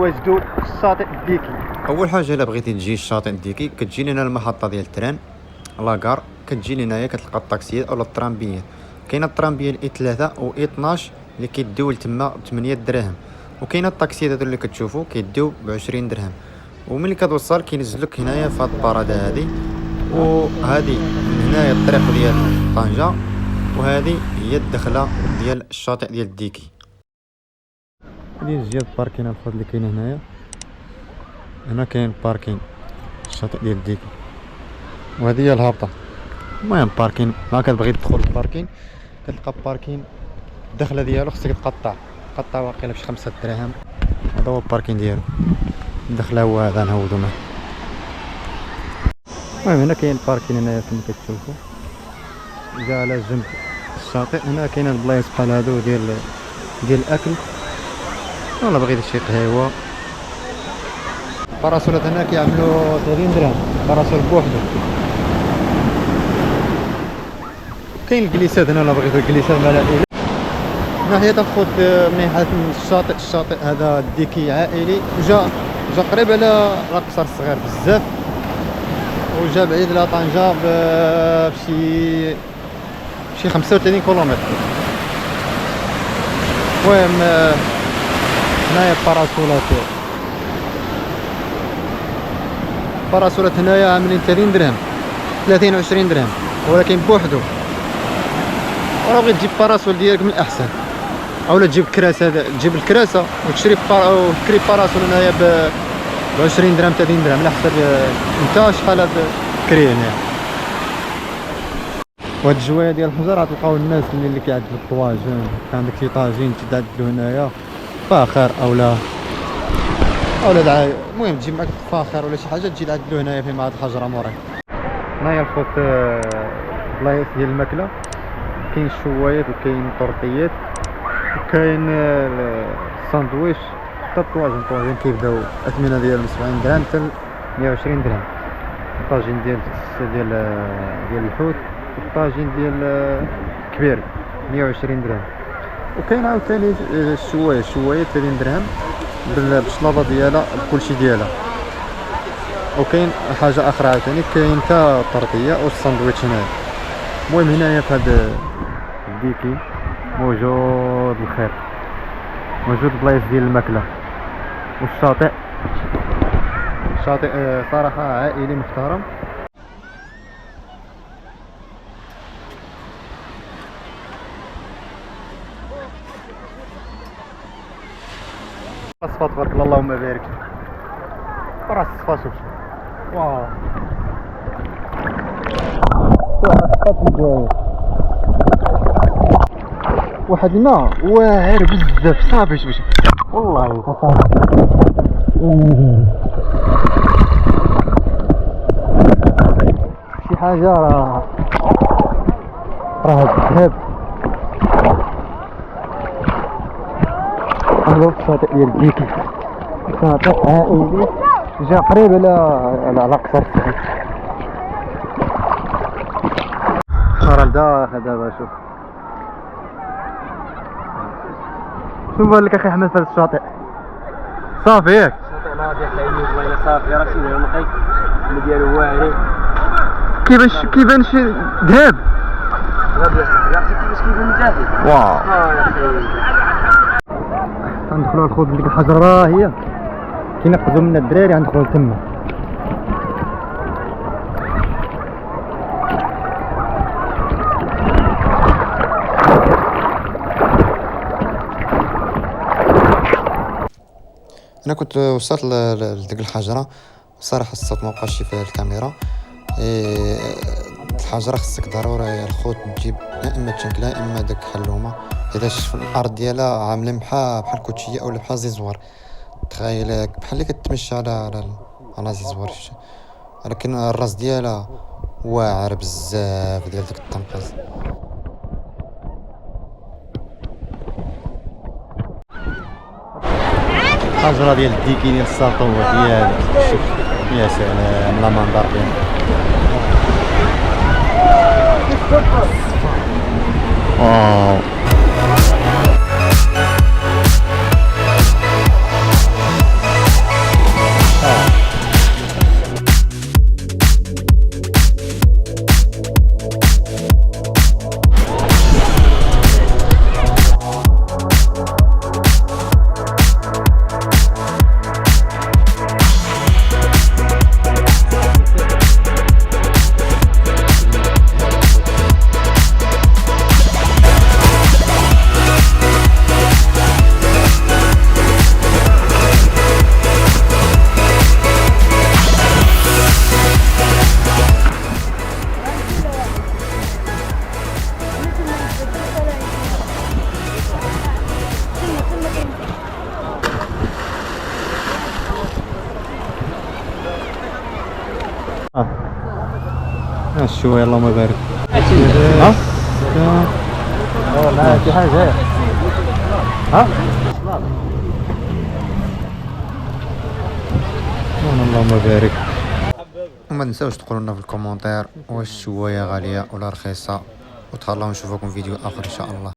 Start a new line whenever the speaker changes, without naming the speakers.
واجدوا الشاطئ الديكي.
اول حاجه الا بغيتي تجي الشاطئ الديكي كتجي لنا المحطه ديال التران لاكار، كتجي لهنايا كتلقى الطاكسيات اولا الطرامبيات. كاينه الطرامبيه الاي 3 و اي 12 اللي كيديو لتما 8 دراهم، وكاينه الطاكسيات هادو اللي كتشوفوا كيديو ب 20 درهم. وملي كتوصل كينزلك هنايا في هاد البارادا هادي، وهادي من هنايا الطريق ديال طنجة، وهذه هي الدخله ديال الشاطئ ديال الديكي. هادي زياد الباركين الفاضل اللي كاين هنايا. هنا كاين باركين الشاطئ ديال الديكي، وهذه هي الهابطه. المهم باركين ما كتبغي تدخل الباركين كتلقى باركين الدخله ديالو خصك تقطع واقيلا بشي 5 دراهم. هذا هو الباركين ديالو، الدخله هو هذا نهودو معاه. المهم هنا كاين الباركين هنايا كما كتشوفوا جا على جنب الشاطئ. هنا كاين البلايص بحال هادو ديال الاكل، ولا بغيتي شي قهيوه. باراسولات هنا كيعملوا 30 درهم باراسول بوحدو. كاين الجليسات هنا الا بغيتو الجليسات مع العائله. ناحيه تاخد من ناحيه الشاطئ هذا الديكي عائلي، وجا قريب على القصر الصغير بزاف، وجا بعيد على طنجة بشي 35 كيلومتر. المهم هنايا باراسولات هنايا عاملين 30 درهم 30 و 20 درهم، ولكن بوحدو. ولا بغيت تجيب باراسول ديالك من الاحسن، اولا تجيب الكراسه وتشري باراسول هنايا ب 20 درهم 30 درهم على حسب انت شحال تكري هنايا. وهاد الجوايه ديال الحجر غتلقاو الناس اللي كيعدلوا الطواجن. كان عندك شي طاجين تدعدلو هنايا فاخر اولا المهم تجي معاك فاخر ولا شي حاجه تجي تعدلو هنايا في هاد الحجره موراك. هنايا الخوت بلايص ديال الماكله، كاين الشوايات وكاين الطرطيات وكاين الساندويش حتى الطواجن كيبداو الاثمنه ديالهم 70 درهم حتى 120 درهم. الطاجين ديال الحوت والطاجين ديال الكبير 120 درهم. وكاين عاوتاني الشوايه 30 درهم بالشلاضه ديالها بكلشي ديالها. وكاين حاجه اخرى عاوتاني كاين حتى الطرطيه والساندويتش هنايا. المهم هنايا في هذا الديكي موجود الخير، موجود بلايص ديال الماكله. والشاطئ صراحه عائلي محترم. الصفات تبارك الله اللهم بارك. راس الصفات شوف واو واحد الماء واعر بزاف صافي. شوف والله شي حاجه راه ذهب. نضرب الشاطئ ديال الديكي، شاطئ عائلي جا قريب على قصر الصغير. راه داخل دابا. شوف لك اخي احمد في هذا الشاطئ صافي ياك.
الشاطئ ناضي حليل والله الا صافي. راه شنو نقي اللي ديالو واعر
كيبان شي ذهب.
عرفتي كيفاش كيبان من تحت.
واو
يا اخي
غندخلوا الخوض ديك الحجره هي كينقزوا من الدراري غندخلوا تما.
انا كنت وصلت لديك الحجره، صراحه الصوت ما بقاش في الكاميرا. الحجره خصك ضروري يا الخوت تجيب يا اما تشنكله يا اما داك حلومه، اذا شفت الارض ديالها عامله بحال كوتشيه او بحال زيزوار تخيل بحال اللي كتمشى على زيزوار، ولكن الراس ديالها واعر بزاف ديال ديك الطنقاز.
الحجرة ديال الديكي ديال الساطوة ديالي، شوف يا سلام لا منظر ديالها. واو شوية اللهم بارك. ها؟
لا في حاجة.
ها؟ اللهم بارك.
وما تنساوش تقولوا لنا في الكومنتير واش الشوايه غاليه ولا رخيصه، وتهلاو نشوفكم فيديو اخر ان شاء الله.